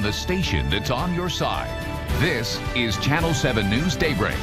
the station that's on your side. This is Channel 7 News Daybreak.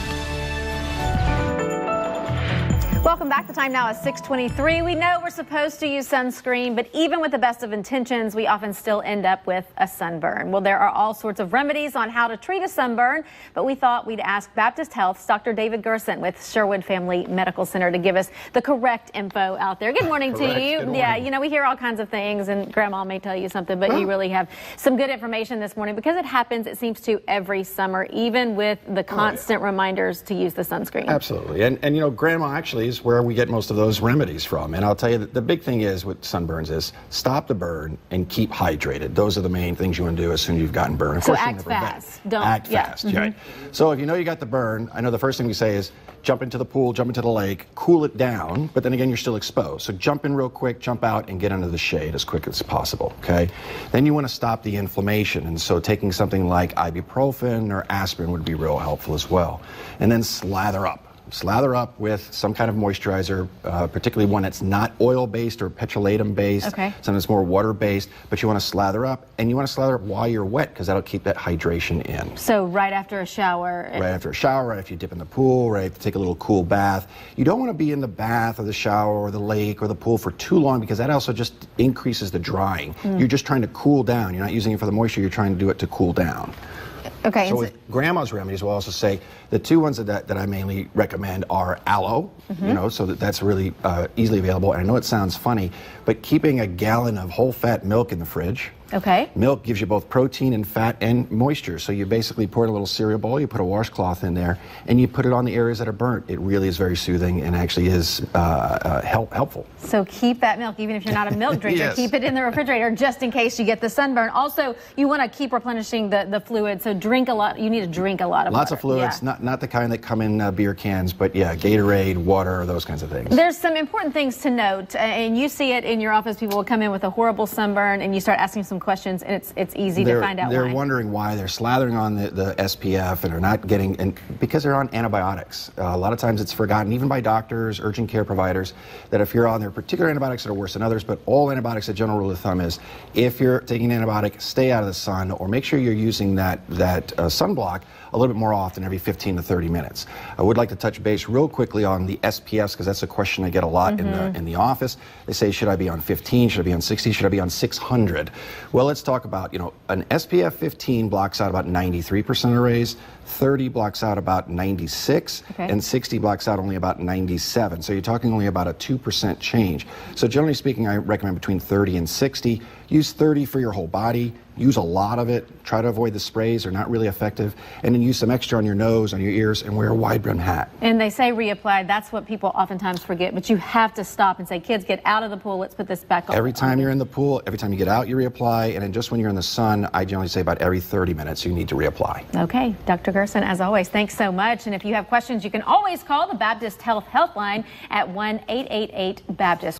Welcome back. The time now is 6:23. We know we're supposed to use sunscreen, but even with the best of intentions, we often still end up with a sunburn. Well, there are all sorts of remedies on how to treat a sunburn, but we thought we'd ask Baptist Health's Dr. David Gerson with Sherwood Family Medical Center to give us the correct info out there. Good morning to you. Good morning. Yeah, you know, we hear all kinds of things, and Grandma may tell you something, but you really have some good information this morning because it happens, it seems to, every summer, even with the constant reminders to use the sunscreen. Absolutely. And you know, Grandma actually is where we get most of those remedies from. And I'll tell you that the big thing is with sunburns is stop the burn and keep hydrated. Those are the main things you want to do as soon as you've gotten burned. Of so course, act fast. Don't act fast. Right. So if you know you got the burn, I know the first thing we say is jump into the pool, jump into the lake, cool it down, but then again, you're still exposed. So jump in real quick, jump out, and get under the shade as quick as possible, okay? Then you want to stop the inflammation, and so taking something like ibuprofen or aspirin would be real helpful as well. And then slather up. Slather up with some kind of moisturizer, particularly one that's not oil-based or petrolatum-based, something that's more water-based, but you want to slather up, and you want to slather up while you're wet because that'll keep that hydration in. So right after a shower? Right after a shower, right after you dip in the pool, right after you take a little cool bath. You don't want to be in the bath or the shower or the lake or the pool for too long because that also just increases the drying. You're just trying to cool down. You're not using it for the moisture, you're trying to do it to cool down. Okay. So with Grandma's remedies, we'll also say the two ones that I mainly recommend are aloe, you know, so that's really easily available. And I know it sounds funny, but keeping a gallon of whole fat milk in the fridge. Okay. Milk gives you both protein and fat and moisture. So you basically pour in a little cereal bowl, you put a washcloth in there, and you put it on the areas that are burnt. It really is very soothing and actually is helpful. So keep that milk, even if you're not a milk drinker, Yes. keep it in the refrigerator just in case you get the sunburn. Also, you want to keep replenishing the fluid, so drink a lot. You need to drink a lot of Lots water. of fluids, not the kind that come in beer cans, but yeah, Gatorade, water, those kinds of things. There's some important things to note, and you see it in your office. People will come in with a horrible sunburn, and you start asking some questions, and it's easy to find out why. They're wondering why they're slathering on the SPF and are not getting, and because they're on antibiotics. A lot of times it's forgotten, even by doctors, urgent care providers, that if you're on their particular antibiotics that are worse than others, but all antibiotics, a general rule of thumb is, if you're taking an antibiotic, stay out of the sun, or make sure you're using that sunblock a little bit more often, every 15 to 30 minutes. I would like to touch base real quickly on the SPFs, because that's a question I get a lot in the office. They say, should I be on 15? Should I be on 60? Should I be on 600? Well, let's talk about, you know, an SPF 15 blocks out about 93% of rays, 30 blocks out about 96, and 60 blocks out only about 97. So you're talking only about a 2% change. So generally speaking, I recommend between 30 and 60. Use 30 for your whole body. Use a lot of it. Try to avoid the sprays. They're not really effective. And then use some extra on your nose, on your ears, and wear a wide-brim hat. And they say reapply. That's what people oftentimes forget. But you have to stop and say, kids, get out of the pool. Let's put this back on. Every time you're in the pool, every time you get out, you reapply. And then just when you're in the sun, I generally say about every 30 minutes, you need to reapply. Okay. Dr. Gerson, as always, thanks so much. And if you have questions, you can always call the Baptist Health Helpline at 1-888-BAPTIST.